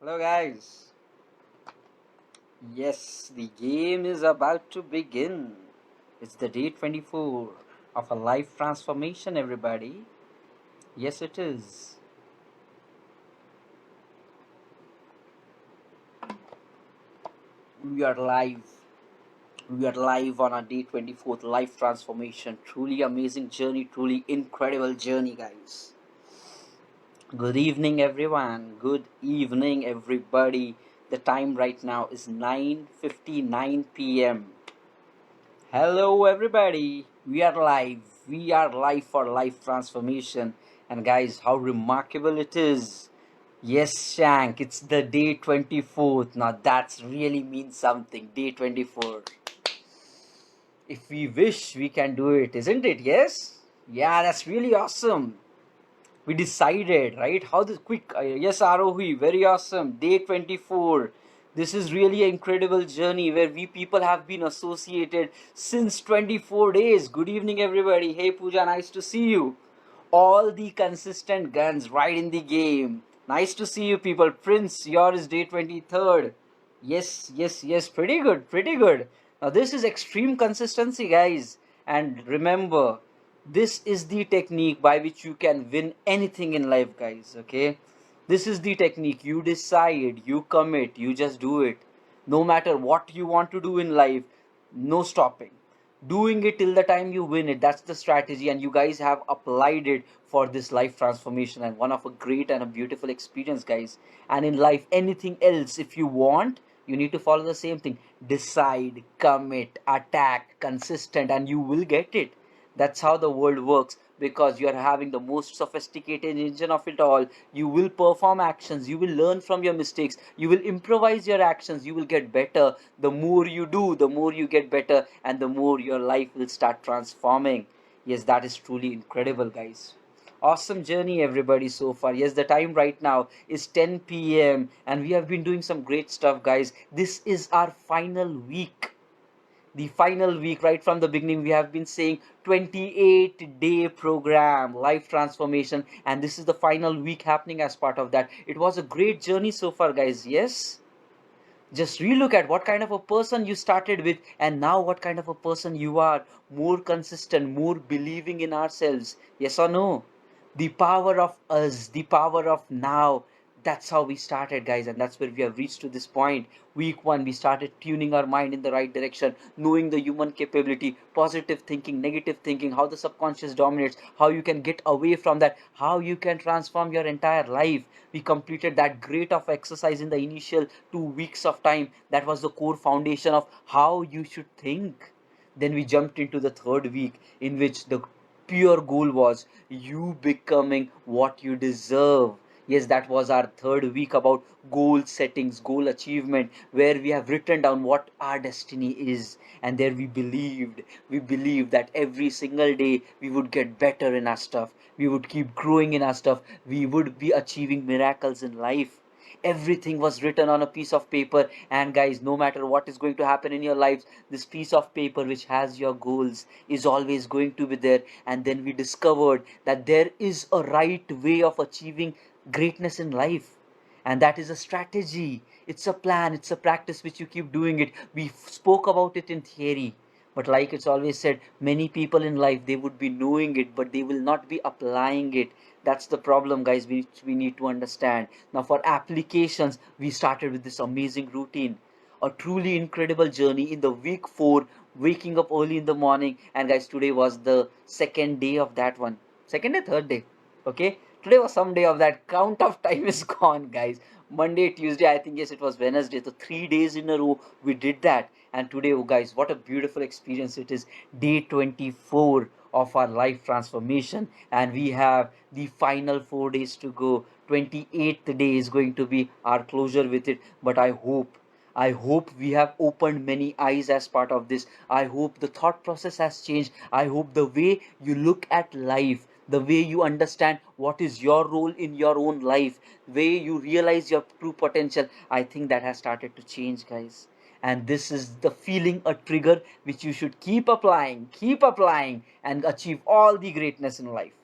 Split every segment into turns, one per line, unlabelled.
Hello, guys. Yes, the game is about to begin. It's the day 24 of a life transformation, everybody. Yes, it is. We are live. We are live on our day 24th life transformation. Truly amazing journey, truly incredible journey, guys. Good evening, everyone. Good evening, everybody. The time right now is 9:59 p.m. Hello, everybody. We are live. We are live for life transformation. And, guys, how remarkable it is. Yes, Shank, it's the day 24th. Now, that's really means something. Day 24. If we wish, we can do it, isn't it? Yes? Yeah, that's really awesome. We decided, right? How this quick. Yes, Arohi, very awesome. Day 24. This is really an incredible journey where we people have been associated since 24 days. Good evening, everybody. Hey, Pooja, nice to see you. All the consistent guns right in the game. Nice to see you, people. Prince, yours day 23rd. Yes, yes, yes. Pretty good, pretty good. Now, this is extreme consistency, guys. And remember, this is the technique by which you can win anything in life, guys. Okay, this is the technique. You decide, you commit, you just do it. No matter what you want to do in life, no stopping, doing it till the time you win it. That's the strategy, and you guys have applied it for this life transformation and one of a great and a beautiful experience, guys. And in life, anything else, if you want, you need to follow the same thing. Decide, commit, attack, consistent, and you will get it. That's how the world works, because you are having the most sophisticated engine of it all. You will perform actions, you will learn from your mistakes, you will improvise your actions, you will get better. The more you do, the more you get better, and the more your life will start transforming. Yes, that is truly incredible, guys. Awesome journey, everybody, so far. Yes, the time right now is 10 p.m., and we have been doing some great stuff, guys. This is our final week, the final week. Right from the beginning we have been saying 28-day program life transformation, and this is the final week happening as part of that. It was a great journey so far, guys. Yes, just relook at what kind of a person you started with and now what kind of a person you are. More consistent, more believing in ourselves. Yes or no? The power of us, the power of now. That's how we started, guys, and that's where we have reached to this point. Week one, we started tuning our mind in the right direction, knowing the human capability, positive thinking, negative thinking, how the subconscious dominates, how you can get away from that, how you can transform your entire life. We completed that great of exercise in the initial 2 weeks of time. That was the core foundation of how you should think. Then we jumped into the third week, in which the pure goal was you becoming what you deserve. Yes, that was our third week about goal settings, goal achievement, where we have written down what our destiny is. And there we believed that every single day we would get better in our stuff, we would keep growing in our stuff, we would be achieving miracles in life. Everything was written on a piece of paper, and guys, no matter what is going to happen in your lives, this piece of paper which has your goals is always going to be there. And then we discovered that there is a right way of achieving greatness in life, and that is a strategy, it's a plan, it's a practice which you keep doing it. We spoke about it in theory, but like it's always said, many people in life, they would be knowing it but they will not be applying it. That's the problem, guys, which we need to understand. Now, for applications, we started with this amazing routine, a truly incredible journey in the week 4, waking up early in the morning. And guys, today was the second day of that one. Second day, third day. Okay, today was some day of that. Count of time is gone, guys. Monday, Tuesday, I think, yes, it was Wednesday. So 3 days in a row we did that. And today, oh guys, what a beautiful experience it is. Day 24 of our life transformation, and we have the final 4 days to go. 28th day is going to be our closure with it. But I hope we have opened many eyes as part of this. I hope the thought process has changed. I hope the way you look at life, the way you understand what is your role in your own life, the way you realize your true potential, I think that has started to change, guys. And this is the feeling, a trigger which you should keep applying, and achieve all the greatness in life.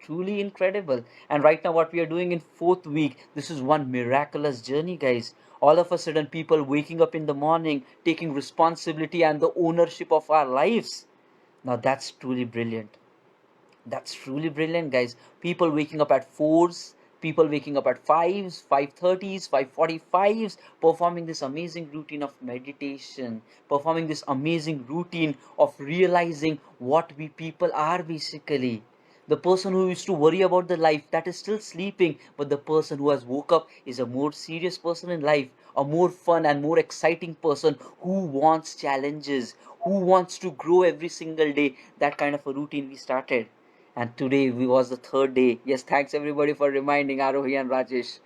truly incredible. And right now, what we are doing in fourth week, this is one miraculous journey, guys. All of a sudden, people waking up in the morning, taking responsibility and the ownership of our lives. Now, that's truly brilliant. That's truly brilliant, guys. People waking up at fours, people waking up at fives, 5:30s, 5:45s, performing this amazing routine of meditation, performing this amazing routine of realizing what we people are basically. The person who used to worry about the life that is still sleeping, but the person who has woke up is a more serious person in life, a more fun and more exciting person who wants challenges, who wants to grow every single day. That kind of a routine we started. And today we was the third day. Yes, thanks everybody for reminding Arohi and Rajesh.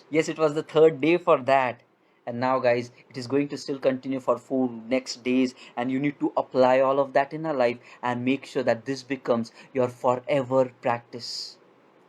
Yes, it was the third day for that. And now, guys, it is going to still continue for 4 next days, and you need to apply all of that in our life and make sure that this becomes your forever practice.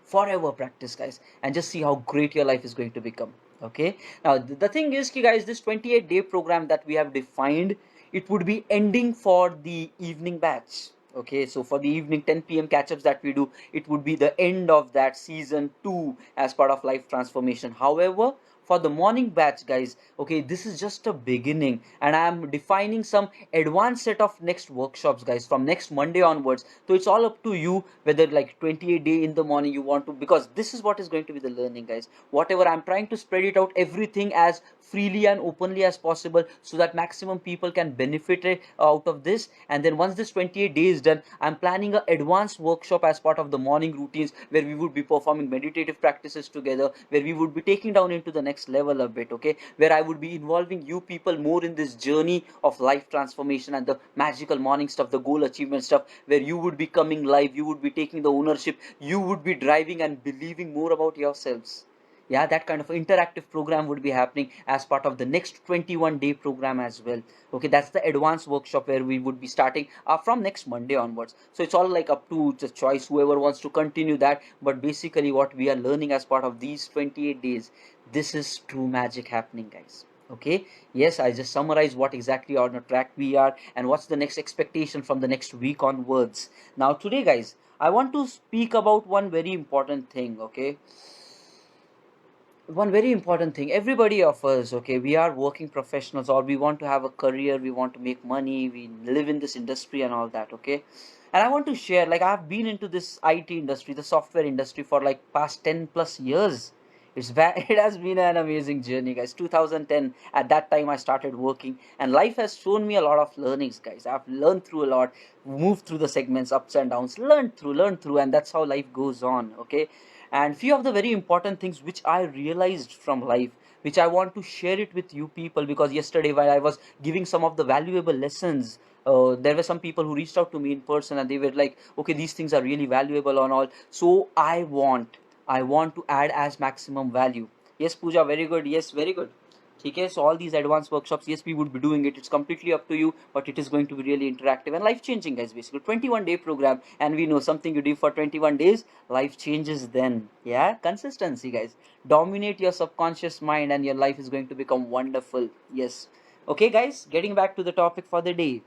Forever practice, guys, and just see how great your life is going to become. Okay, now the thing is, guys, this 28-day program that we have defined, it would be ending for the evening batch. Okay, so for the evening 10 p.m. catch-ups that we do, it would be the end of that season 2 as part of life transformation. However, for the morning batch, guys, okay, this is just a beginning, and I'm defining some advanced set of next workshops, guys, from next Monday onwards. So it's all up to you whether like 28-day in the morning you want to, because this is what is going to be the learning, guys. Whatever, I'm trying to spread it out everything as freely and openly as possible so that maximum people can benefit out of this. And then once this 28 days done, I'm planning a advanced workshop as part of the morning routines, where we would be performing meditative practices together, where we would be taking down into the next level a bit. Okay, where I would be involving you people more in this journey of life transformation and the magical morning stuff, the goal achievement stuff, where you would be coming live, you would be taking the ownership, you would be driving and believing more about yourselves. Yeah, that kind of interactive program would be happening as part of the next 21-day program as well. Okay, that's the advanced workshop where we would be starting from next Monday onwards. So it's all like up to the choice, whoever wants to continue that. But basically what we are learning as part of these 28 days, this is true magic happening, guys. Okay, yes, I just summarize what exactly on the track we are and what's the next expectation from the next week onwards. Now today, guys, I want to speak about one very important thing. Okay, one very important thing, everybody of us, okay, we are working professionals, or we want to have a career, we want to make money, we live in this industry and all that. Okay, and I want to share, like, I've been into this IT industry, the software industry, for like past 10 plus years. It has been an amazing journey, guys. 2010, at that time I started working, and life has shown me a lot of learnings, guys. I've learned through a lot, moved through the segments, ups and downs, learned through, and that's how life goes on. Okay, and few of the very important things which I realized from life, which I want to share it with you people, because yesterday while I was giving some of the valuable lessons, there were some people who reached out to me in person, and they were like, okay, these things are really valuable and all, so I want to add as maximum value. Yes, Pooja, very good. Yes, very good. Okay, so all these advanced workshops, yes, we would be doing it. It's completely up to you, but it is going to be really interactive and life changing, guys. Basically, 21-day program, and we know something you do for 21 days, life changes then. Yeah, consistency, guys. Dominate your subconscious mind, and your life is going to become wonderful. Yes. Okay, guys, getting back to the topic for the day.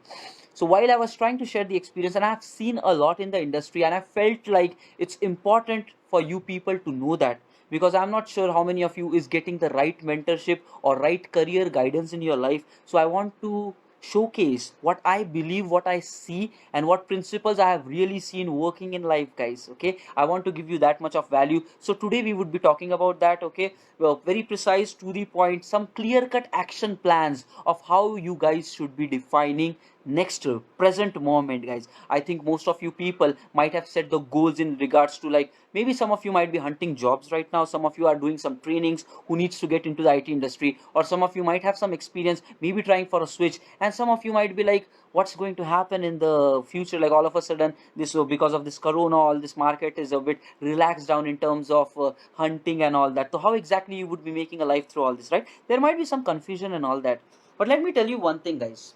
So while I was trying to share the experience, and I've seen a lot in the industry, and I felt like it's important for you people to know that, because I'm not sure how many of you is getting the right mentorship or right career guidance in your life. So I want to showcase what I believe, what I see, and what principles I have really seen working in life, guys. Okay, I want to give you that much of value. So today we would be talking about that. Okay, well, very precise, to the point, some clear cut action plans of how you guys should be defining next present moment, guys. I think most of you people might have set the goals in regards to, like, maybe some of you might be hunting jobs right now, some of you are doing some trainings who needs to get into the IT industry, or some of you might have some experience, maybe trying for a switch, and some of you might be like, what's going to happen in the future, like all of a sudden this, because of this corona, all this market is a bit relaxed down in terms of hunting and all that. So how exactly you would be making a life through all this, right? There might be some confusion and all that, but let me tell you one thing, guys.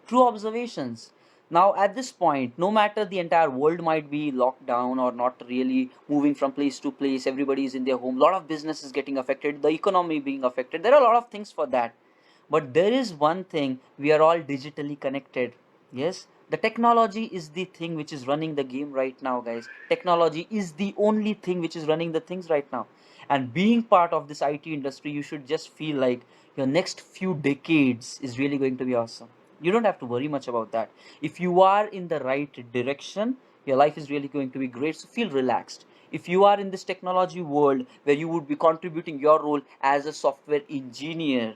True observations. Now, at this point, no matter the entire world might be locked down or not really moving from place to place, everybody is in their home, a lot of business is getting affected, the economy being affected, there are a lot of things for that. But there is one thing, we are all digitally connected. Yes, The technology is the thing which is running the game right now, guys. Technology is the only thing which is running the things right now. And being part of this IT industry, you should just feel like your next few decades is really going to be awesome. You don't have to worry much about that. If you are in the right direction, your life is really going to be great. So feel relaxed. If you are in this technology world where you would be contributing your role as a software engineer,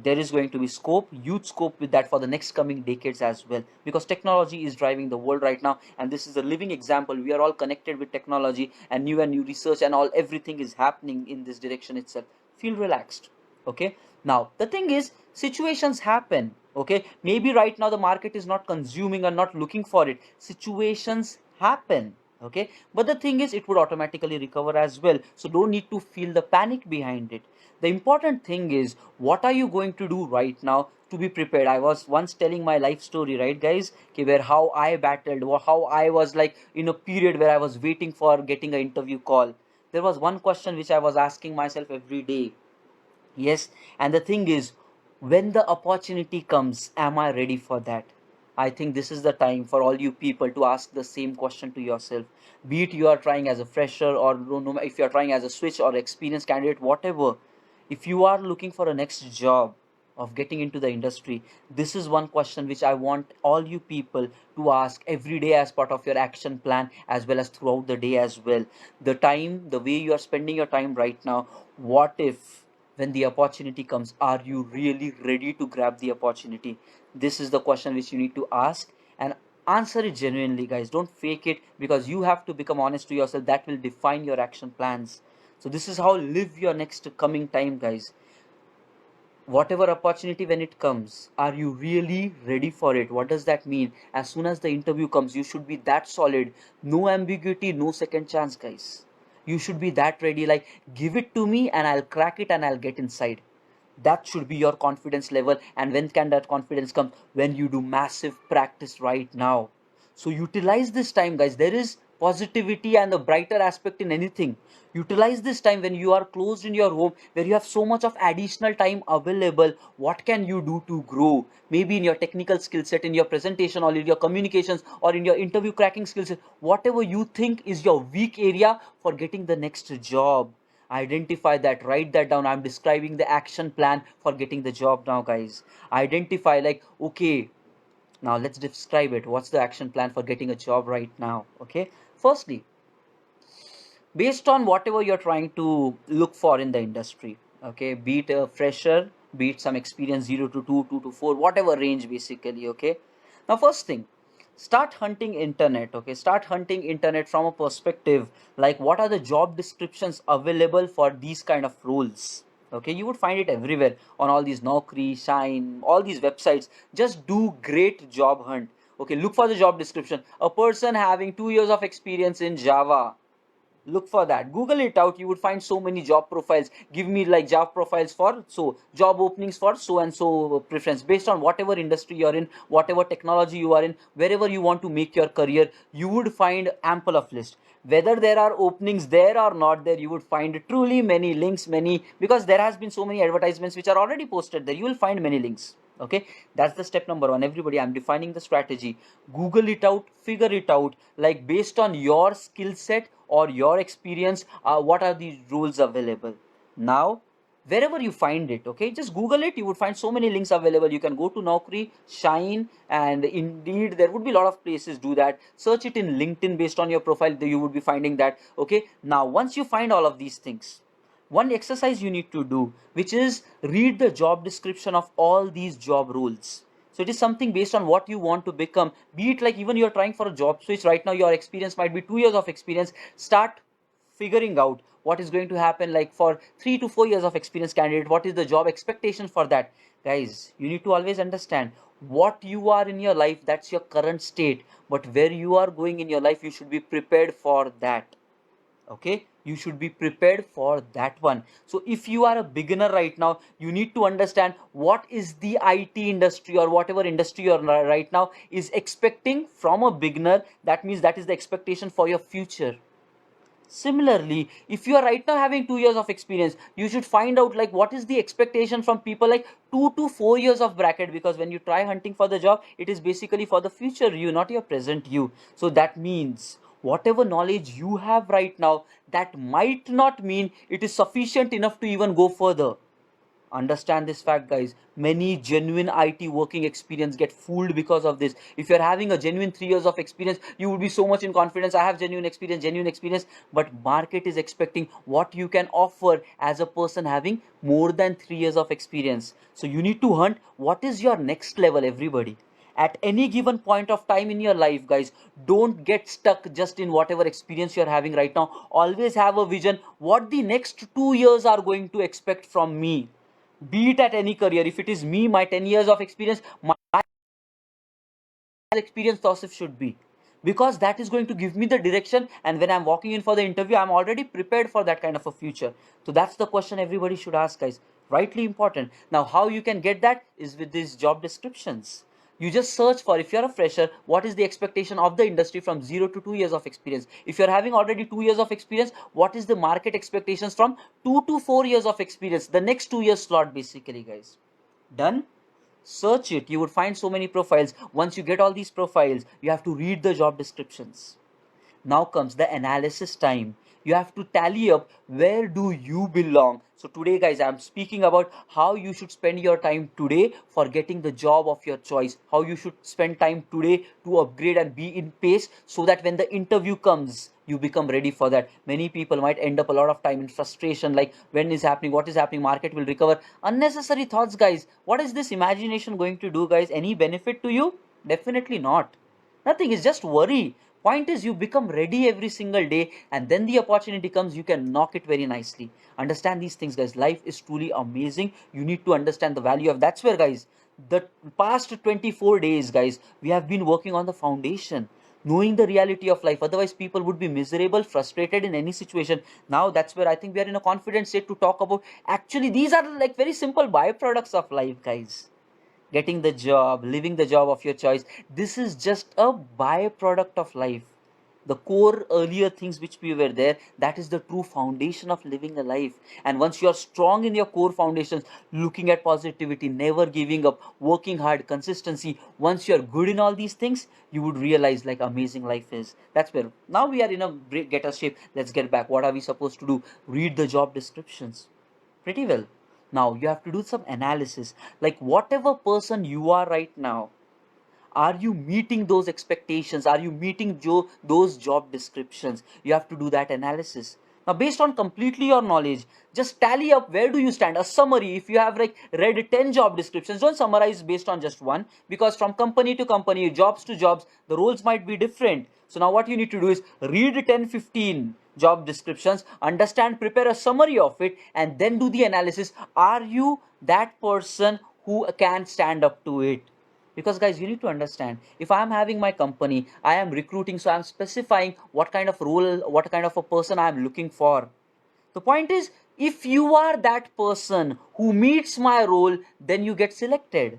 there is going to be scope, huge scope with that for the next coming decades as well, because technology is driving the world right now, and this is a living example. We are all connected with technology, and new research and all, everything is happening in this direction itself. Feel relaxed. Okay, now the thing is, situations happen. Okay, maybe right now the market is not consuming or not looking for it. Situations happen. Okay, but the thing is, it would automatically recover as well, so don't need to feel the panic behind it. The important thing is, what are you going to do right now to be prepared? I was once telling my life story, right, guys? Okay, where how I battled, how I was like in a period where I was waiting for getting an interview call. There was one question which I was asking myself every day. Yes, and the thing is, when the opportunity comes, am I ready for that? I think this is the time for all you people to ask the same question to yourself. Be it you are trying as a fresher, or don't know if you are trying as a switch or experienced candidate, whatever. If you are looking for a next job of getting into the industry, this is one question which I want all you people to ask every day as part of your action plan, as well as throughout the day as well. The time, the way you are spending your time right now, what if when the opportunity comes, are you really ready to grab the opportunity? This is the question which you need to ask, and answer it genuinely, guys. Don't fake it, because you have to become honest to yourself. That will define your action plans. So this is how live your next coming time, guys. Whatever opportunity, when it comes, are you really ready for it? What does that mean? As soon as the interview comes, you should be that solid. No ambiguity, no second chance, guys. You should be that ready, like, give it to me and I'll crack it and I'll get inside. That should be your confidence level. And when can that confidence come? When you do massive practice right now. So utilize this time, guys. There is positivity and the brighter aspect in anything. Utilize this time when you are closed in your home, where you have so much of additional time available. What can you do to grow? Maybe in your technical skill set, in your presentation, or in your communications, or in your interview cracking skill set, whatever you think is your weak area for getting the next job. Identify that, write that down. I'm describing the action plan for getting the job now, guys. Identify, like, okay, now let's describe it. What's the action plan for getting a job right now? Okay, firstly, based on whatever you're trying to look for in the industry, okay, be it a fresher, be it some experience, 0 to 2, 2 to 4, whatever range basically. Okay, now first thing, start hunting internet. Okay, start hunting internet from a perspective like, what are the job descriptions available for these kind of roles? Okay, you would find it everywhere on all these Naukri, Shine, all these websites. Just do great job hunt. Okay, look for the job description. A person having 2 years of experience in Java, look for that. Google it out. You would find so many job profiles. Give me like job profiles for, so job openings for so and so preference, based on whatever industry you're in, whatever technology you are in, wherever you want to make your career. You would find ample of list. Whether there are openings there or not there, you would find truly many links, many, because there has been so many advertisements which are already posted there. You will find many links. Okay, that's the step number one. Everybody, I'm defining the strategy. Google it out, figure it out, like based on your skill set or your experience, what are the rules available. Now, wherever you find it, okay, just Google it. You would find so many links available. You can go to Naukri, Shine, and Indeed. There would be a lot of places. Do that. Search it in LinkedIn based on your profile. You would be finding that. Okay, now once you find all of these things, one exercise you need to do, which is read the job description of all these job roles. So it is something based on what you want to become. Be it like, even you're trying for a job switch right now, your experience might be 2 years of experience. Start figuring out what is going to happen, like for 3 to 4 years of experience candidate, what is the job expectation for that. Guys, you need to always understand what you are in your life, that's your current state, but where you are going in your life, you should be prepared for that. Okay, you should be prepared for that one. So if you are a beginner right now, you need to understand what is the IT industry or whatever industry you're right now is expecting from a beginner. That means that is the expectation for your future. Similarly, if you are right now having 2 years of experience, you should find out like what is the expectation from people like 2 to 4 years of bracket, because when you try hunting for the job, it is basically for the future you, not your present you. So that means whatever knowledge you have right now, that might not mean it is sufficient enough to even go further. Understand this fact, guys. Many genuine IT working experience get fooled because of this. If you're having a genuine 3 years of experience, you would be so much in confidence. I have genuine experience. But market is expecting what you can offer as a person having more than 3 years of experience. So you need to hunt what is your next level, everybody. At any given point of time in your life, guys, don't get stuck just in whatever experience you're having right now. Always have a vision what the next 2 years are going to expect from me, be it at any career. If it is me, my 10 years of experience, my experience Tausif should be, because that is going to give me the direction, and when I'm walking in for the interview, I'm already prepared for that kind of a future. So that's the question everybody should ask, guys. Rightly important. Now how you can get that is with these job descriptions. You just search for, if you're a fresher, what is the expectation of the industry from 0 to 2 years of experience. If you're having already 2 years of experience, what is the market expectations from 2 to 4 years of experience, the next 2 years slot, basically, guys. Done. Search it, you would find so many profiles. Once you get all these profiles, you have to read the job descriptions. Now comes the analysis time. You have to tally up where do you belong. So today, guys, I'm speaking about how you should spend your time today for getting the job of your choice, how you should spend time today to upgrade and be in pace, so that when the interview comes, you become ready for that. Many people might end up a lot of time in frustration, like when is happening, what is happening, market will recover. Unnecessary thoughts, guys. What is this imagination going to do, guys? Any benefit to you? Definitely not. Nothing. Is just worry. Point is, you become ready every single day, and then the opportunity comes, you can knock it very nicely. Understand these things, guys. Life is truly amazing. You need to understand the value of. That's where, guys, the past 24 days, guys, we have been working on the foundation, knowing the reality of life. Otherwise, people would be miserable, frustrated in any situation. Now that's where I think we are in a confident state to talk about. Actually, these are like very simple byproducts of life, guys. Getting the job, living the job of your choice. This is just a byproduct of life. The core earlier things which we were there, that is the true foundation of living a life. And once you are strong in your core foundations, looking at positivity, never giving up, working hard, consistency, once you are good in all these things, you would realize like amazing life is. That's where now we are in a great get us shape. Let's get back. What are we supposed to do? Read the job descriptions pretty well. Now you have to do some analysis, like whatever person you are right now, are you meeting those expectations, are you meeting those job descriptions? You have to do that analysis. Now based on completely your knowledge, just tally up where do you stand. A summary, if you have like read 10 job descriptions, don't summarize based on just one, because from company to company, jobs to jobs, the roles might be different. So now what you need to do is read 10, 15 job descriptions, understand, prepare a summary of it, and then do the analysis. Are you that person who can stand up to it? Because guys, you need to understand, if I am having my company, I am recruiting, so I'm specifying what kind of role, what kind of a person I am looking for. The point is, if you are that person who meets my role, then you get selected.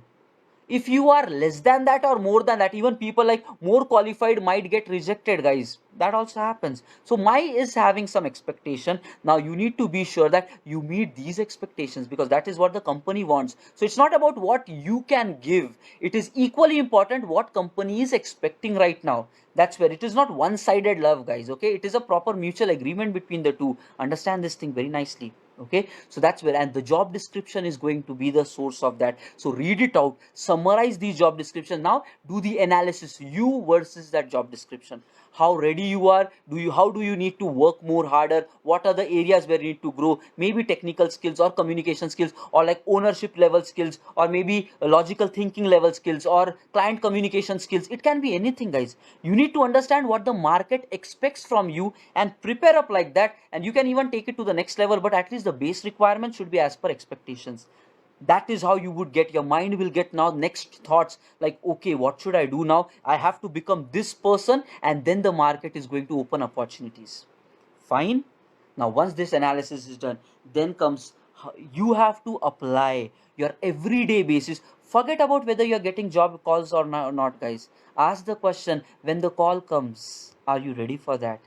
If you are less than that or more than that, even people like more qualified might get rejected, guys. That also happens. So my is having some expectation. Now you need to be sure that you meet these expectations, because that is what the company wants. So it's not about what you can give, it is equally important what company is expecting right now. That's where it is not one sided love, guys. Okay, it is a proper mutual agreement between the two. Understand this thing very nicely. Okay, so that's where, and the job description is going to be the source of that. So read it out, summarize these job description. Now do the analysis, you versus that job description. How ready you are, do you, how do you need to work more harder, what are the areas where you need to grow, maybe technical skills or communication skills, or like ownership level skills, or maybe logical thinking level skills, or client communication skills. It can be anything, guys. You need to understand what the market expects from you and prepare up like that, and you can even take it to the next level, but at least the base requirement should be as per expectations. That is how you would get, your mind will get now next thoughts, like okay, what should I do now, I have to become this person, and then the market is going to open opportunities. Fine. Now once this analysis is done, then comes you have to apply your everyday basis. Forget about whether you're getting job calls or not, guys. Ask the question, when the call comes, are you ready for that?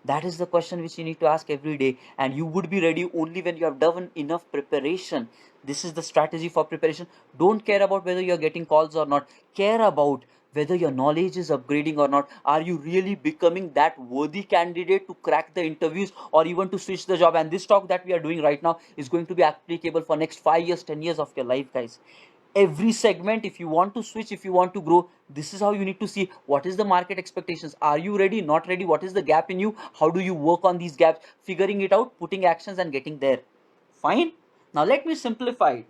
That is the question which you need to ask every day, and you would be ready only when you have done enough preparation. This is the strategy for preparation. Don't care about whether you're getting calls or not. Care about whether your knowledge is upgrading or not. Are you really becoming that worthy candidate to crack the interviews or even to switch the job? And this talk that we are doing right now is going to be applicable for next 5 years, 10 years of your life, guys. Every segment, if you want to switch, if you want to grow, this is how you need to see what is the market expectations. Are you ready, not ready? What is the gap in you? How do you work on these gaps? Figuring it out, putting actions and getting there. Fine. Now let me simplify it.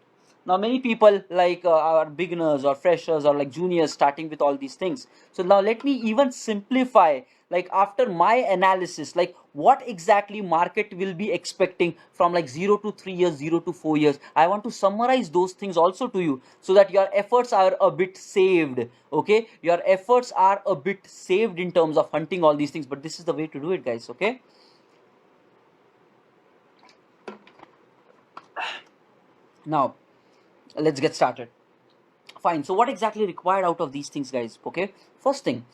Now many people like are beginners or freshers or like juniors starting with all these things. So now let me even simplify, like after my analysis, like what exactly market will be expecting from like 0 to 3 years, 0 to 4 years. I want to summarize those things also to you so that your efforts are a bit saved. Okay, your efforts are a bit saved in terms of hunting all these things, but this is the way to do it, guys. Okay, now let's get started. Fine, so what exactly required out of these things, guys? Okay, first thing,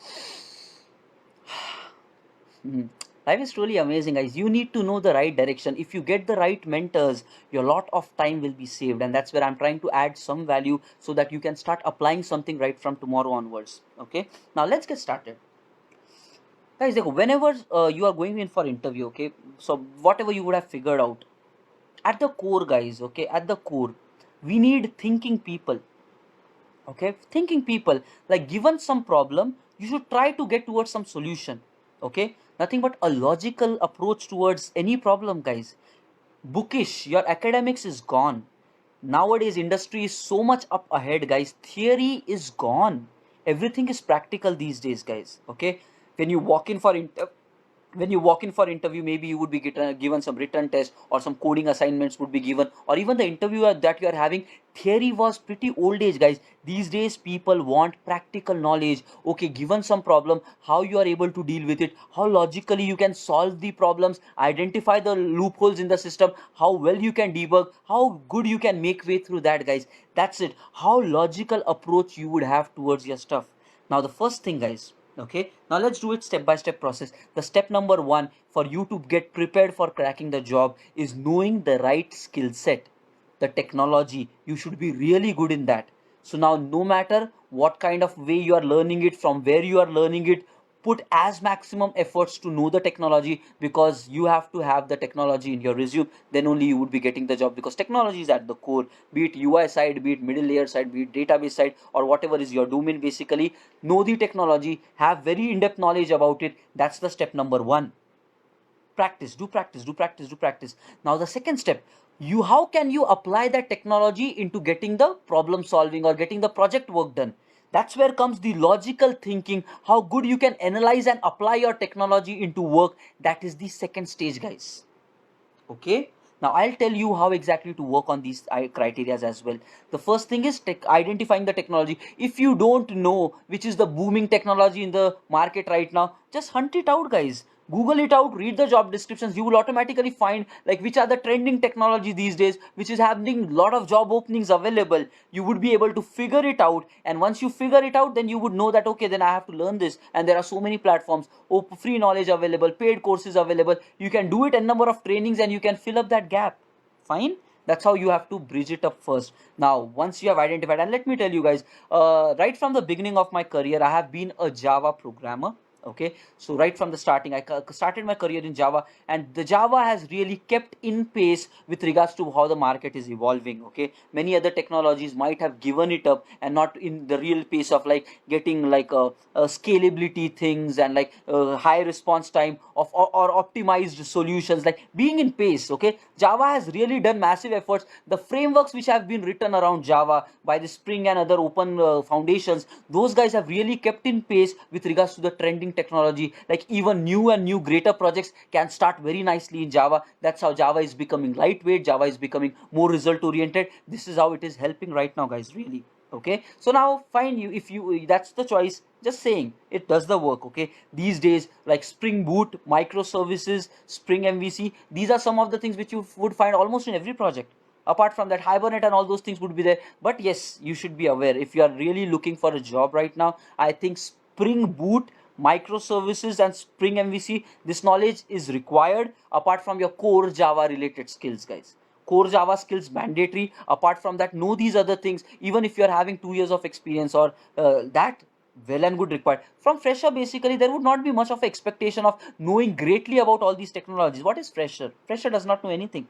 life is truly amazing, guys. You need to know the right direction. If you get the right mentors, your lot of time will be saved, and that's where I'm trying to add some value so that you can start applying something right from tomorrow onwards. Okay, now let's get started, guys. Whenever you are going in for interview, okay, so whatever you would have figured out at the core, guys, okay, at the core, we need thinking people. Okay, thinking people, like given some problem, you should try to get towards some solution. Okay, nothing but a logical approach towards any problem, guys. Bookish, your academics is gone. Nowadays industry is so much up ahead, guys. Theory is gone. Everything is practical these days, guys. Okay, when you walk in for when you walk in for interview, maybe you would be given some written test or some coding assignments would be given, or even the interview that you are having. Theory was pretty old age, guys. These days people want practical knowledge. Okay, given some problem, how you are able to deal with it, how logically you can solve the problems, identify the loopholes in the system, how well you can debug, how good you can make way through that, guys. That's it. How logical approach you would have towards your stuff. Now the first thing, guys, okay, now let's do it step by step process. The step number one for you to get prepared for cracking the job is knowing the right skill set. The technology, you should be really good in that. So now no matter what kind of way you are learning it, from where you are learning it, put as maximum efforts to know the technology, because you have to have the technology in your resume. Then only you would be getting the job, because technology is at the core. Be it UI side, be it middle layer side, be it database side, or whatever is your domain. Basically know the technology, have very in-depth knowledge about it. That's the step number one. Practice, do practice, do practice, do practice. Now the second step, you how can you apply that technology into getting the problem solving or getting the project work done? That's where comes the logical thinking, how good you can analyze and apply your technology into work. That is the second stage, guys. Okay, now I'll tell you how exactly to work on these criterias as well. The first thing is identifying the technology. If you don't know which is the booming technology in the market right now, just hunt it out, guys. Google it out, read the job descriptions. You will automatically find like which are the trending technology these days, which is having a lot of job openings available. You would be able to figure it out, and once you figure it out, then you would know that okay, then I have to learn this. And there are so many platforms, free knowledge available, paid courses available. You can do it a number of trainings and you can fill up that gap. Fine, that's how you have to bridge it up first. Now once you have identified, and let me tell you guys, right from the beginning of my career I have been a Java programmer. Okay, so right from the starting I started my career in Java, and the Java has really kept in pace with regards to how the market is evolving. Okay, many other technologies might have given it up and not in the real pace of like getting like scalability things and like high response time of or optimized solutions, like being in pace. Okay, Java has really done massive efforts. The frameworks which have been written around Java by the Spring and other open foundations, those guys have really kept in pace with regards to the trending technology. Like even new and new greater projects can start very nicely in Java. That's how Java is becoming lightweight, Java is becoming more result oriented. This is how it is helping right now, guys, really. Okay, so now fine, you if you that's the choice, just saying it does the work. Okay, these days like Spring Boot, microservices, Spring MVC, these are some of the things which you would find almost in every project. Apart from that, Hibernate and all those things would be there. But yes, you should be aware, if you are really looking for a job right now, I think Spring Boot microservices and Spring MVC. This knowledge is required apart from your core Java related skills, guys. Core Java skills mandatory. Apart from that, know these other things. Even if you are having 2 years of experience or that, well and good required. From fresher, basically, there would not be much of expectation of knowing greatly about all these technologies. What is fresher? Fresher does not know anything.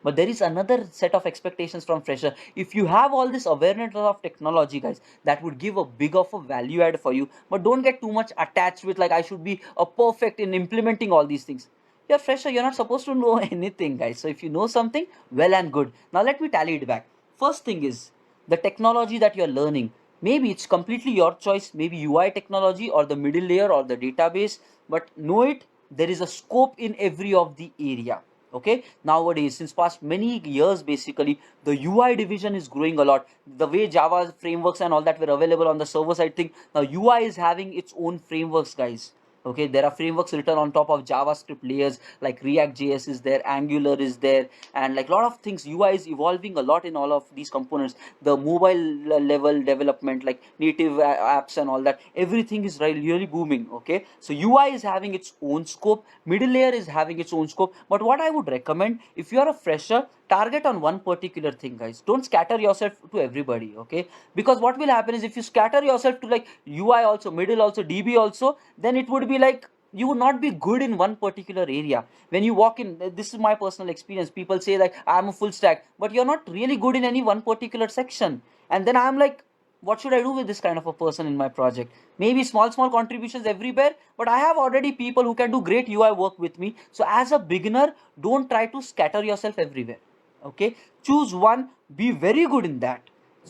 But there is another set of expectations from fresher. If you have all this awareness of technology, guys, that would give a big of a value add for you. But don't get too much attached with like I should be a perfect in implementing all these things. You're fresher, you're not supposed to know anything, guys. So if you know something, well and good. Now let me tally it back. First thing is the technology that you're learning. Maybe it's completely your choice, maybe UI technology or the middle layer or the database, but know it, there is a scope in every of the area. Okay, nowadays since past many years, basically the UI division is growing a lot. The way Java frameworks and all that were available on the server side thing, now UI is having its own frameworks, guys. Okay, there are frameworks written on top of JavaScript layers, like React JS is there, Angular is there, and like a lot of things. UI is evolving a lot in all of these components. The mobile level development, like native apps and all that, everything is really booming. Okay, so UI is having its own scope, middle layer is having its own scope. But what I would recommend, if you are a fresher, target on one particular thing, guys. Don't scatter yourself to everybody. Okay, because what will happen is if you scatter yourself to like UI also, middle also, DB also, then it would be like you would not be good in one particular area. When you walk in, this is my personal experience, people say like I'm a full stack, but you're not really good in any one particular section. And then I'm like, what should I do with this kind of a person in my project? Maybe small contributions everywhere, but I have already people who can do great UI work with me. So as a beginner, don't try to scatter yourself everywhere. Okay, choose one, be very good in that.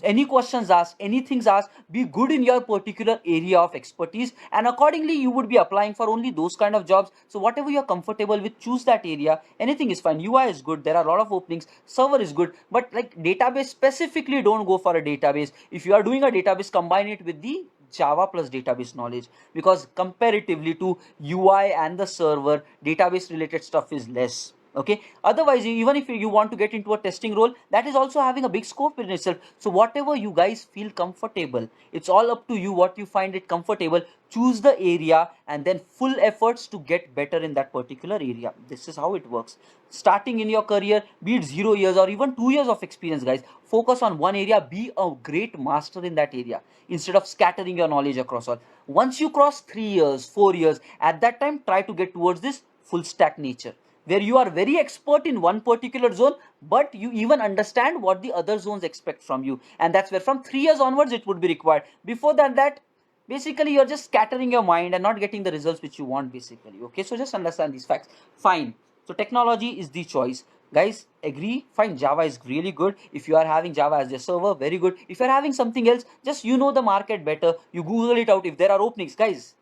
Any questions asked, anything's asked, be good in your particular area of expertise, and accordingly you would be applying for only those kind of jobs. So whatever you're comfortable with, choose that area. Anything is fine. UI is good, there are a lot of openings, server is good, but like database specifically, don't go for a database. If you are doing a database, combine it with the Java plus database knowledge, because comparatively to UI and the server, database related stuff is less. Okay, otherwise even if you want to get into a testing role, that is also having a big scope in itself. So whatever you guys feel comfortable, it's all up to you what you find it comfortable. Choose the area and then full efforts to get better in that particular area. This is how it works. Starting in your career, be it 0 years or even 2 years of experience, guys, focus on one area, be a great master in that area instead of scattering your knowledge across all. Once you cross 3 years, 4 years, at that time try to get towards this full stack nature, where you are very expert in one particular zone, but you even understand what the other zones expect from you. And that's where from 3 years onwards it would be required. Before that basically you're just scattering your mind and not getting the results which you want, basically. Okay, so just understand these facts. Fine. So technology is the choice, guys. Agree? Fine. Java is really good. If you are having Java as your server, very good. If you're having something else, just you know the market better, you Google it out if there are openings, guys.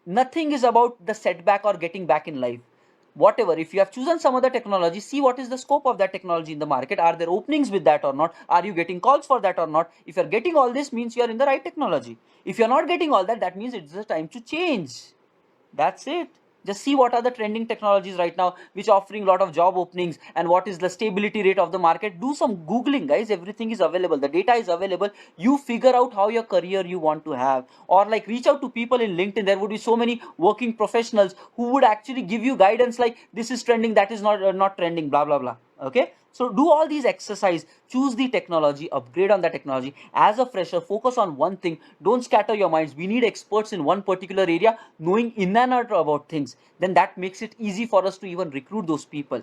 Nothing is about the setback or getting back in life. Whatever, if you have chosen some other technology, see what is the scope of that technology in the market. Are there openings with that or not? Are you getting calls for that or not? If you're getting all this, means you're in the right technology. If you're not getting all that, that means it's the time to change. That's it. Just see what are the trending technologies right now which offering a lot of job openings, and what is the stability rate of the market. Do some googling, guys. Everything is available, the data is available. You figure out how your career you want to have, or like reach out to people in LinkedIn. There would be so many working professionals who would actually give you guidance like this is trending, that is not trending, blah blah blah. Okay, so do all these exercise, choose the technology, upgrade on the technology. As a fresher, focus on one thing, don't scatter your minds. We need experts in one particular area, knowing in and out about things. Then that makes it easy for us to even recruit those people.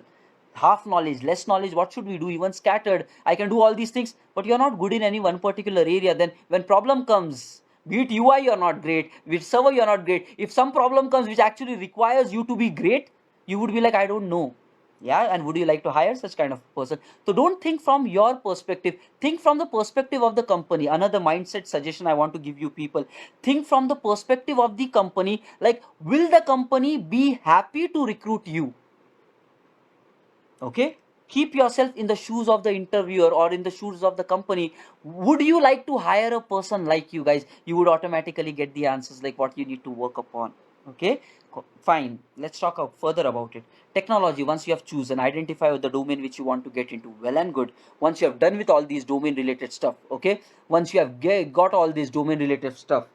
Half knowledge, less knowledge, what should we do? Even scattered, I can do all these things, but you're not good in any one particular area. Then when problem comes, be it UI you're not great, with server you're not great, if some problem comes which actually requires you to be great, you would be like, I don't know. Yeah, and would you like to hire such kind of person? So don't think from your perspective, think from the perspective of the company. Another mindset suggestion I want to give you people, think from the perspective of the company, like will the company be happy to recruit you? Okay, keep yourself in the shoes of the interviewer or in the shoes of the company. Would you like to hire a person like you, guys? You would automatically get the answers like what you need to work upon. Okay, fine, let's talk further about it. Technology, once you have chosen, identify the domain which you want to get into, well and good. Once you have done with all these domain related stuff, okay, once you have got all this domain related stuff,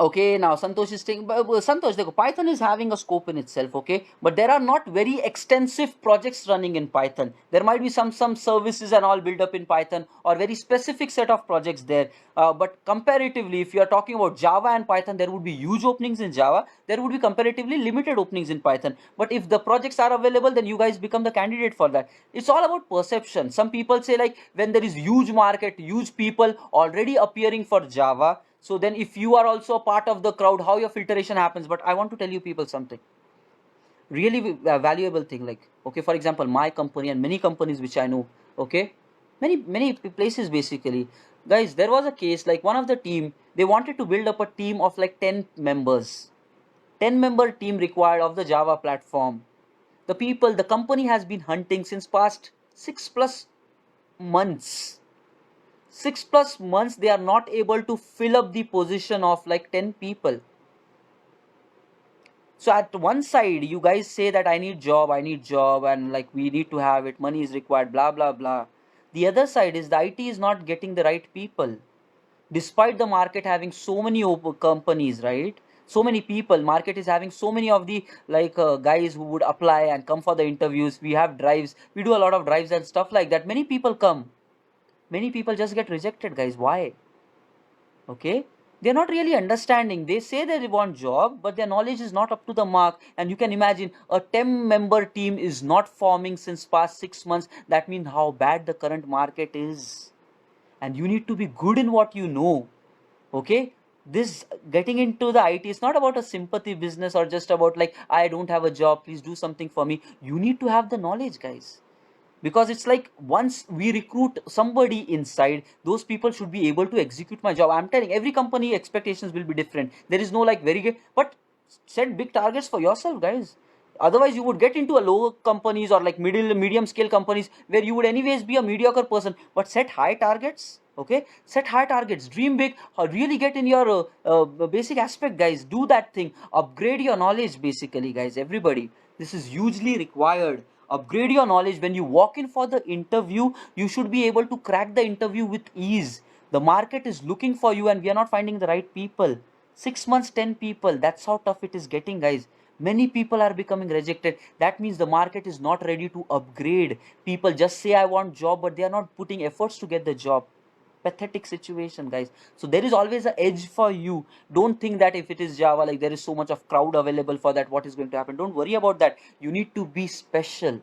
Okay, now Santosh is saying, Santosh, देखो, Python is having a scope in itself, okay, but there are not very extensive projects running in Python. There might be some services and all built up in Python, or very specific set of projects there. But comparatively, if you are talking about Java and Python, there would be huge openings in Java. There would be comparatively limited openings in Python. But if the projects are available, then you guys become the candidate for that. It's all about perception. Some people say, like, when there is huge market, huge people already appearing for Java, so then if you are also a part of the crowd, how your filtration happens. But I want to tell you people something really valuable thing. Like, okay, for example, my company and many companies which I know, okay, many places basically, guys, there was a case like one of the team, they wanted to build up a team of like 10 members, 10-member team required of the Java platform. The company has been hunting since past 6+ months. 6+ months they are not able to fill up the position of like 10 people. So at one side you guys say that I need job and like we need to have it, money is required, blah blah blah. The other side is the IT is not getting the right people, despite the market having so many companies, right? So many people, market is having so many of the like guys who would apply and come for the interviews. We have drives, we do a lot of drives and stuff like that. Many people come, many people just get rejected, guys. Why? Okay, they're not really understanding. They say they want job, but their knowledge is not up to the mark. And you can imagine a 10-member team is not forming since past 6 months. That means how bad the current market is. And you need to be good in what you know. Okay, this getting into the IT is not about a sympathy business or just about like, I don't have a job, please do something for me. You need to have the knowledge, guys, because it's like once we recruit somebody inside, those people should be able to execute my job. I'm telling, every company expectations will be different. There is no like very good, but set big targets for yourself, guys. Otherwise you would get into a lower companies or like medium scale companies where you would anyways be a mediocre person. But set high targets. Okay, set high targets, dream big, really get in your basic aspect, guys. Do that thing, upgrade your knowledge basically, guys. Everybody, this is hugely required. Upgrade your knowledge. When you walk in for the interview, you should be able to crack the interview with ease. The market is looking for you and we are not finding the right people. 6 months, 10 people, that's how tough it is getting, guys. Many people are becoming rejected. That means the market is not ready to upgrade. People just say I want job, but they are not putting efforts to get the job. Pathetic situation, guys. So there is always an edge for you. Don't think that if it is Java, like there is so much of crowd available for that, what is going to happen? Don't worry about that. You need to be special.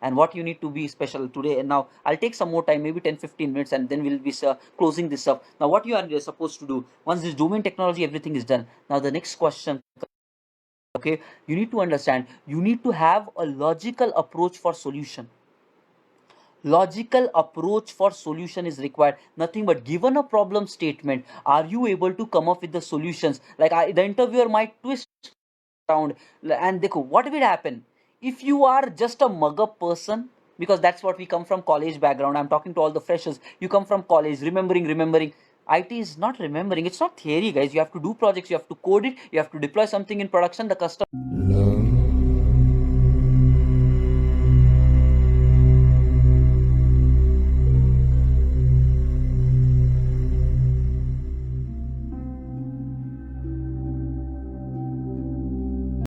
And what you need to be special today, and now I'll take some more time, maybe 10-15 minutes, and then we'll be closing this up. Now what you are supposed to do once this domain technology everything is done, now the next question, okay, you need to understand, you need to have a logical approach for solution. Logical approach for solution is required. Nothing but given a problem statement, are you able to come up with the solutions? Like the interviewer might twist around, and देखो, what will happen if you are just a mug up person? Because that's what we come from, college background. I'm talking to all the freshers. You come from college, remembering. IT is not remembering. It's not theory, guys. You have to do projects, you have to code it, you have to deploy something in production. The customer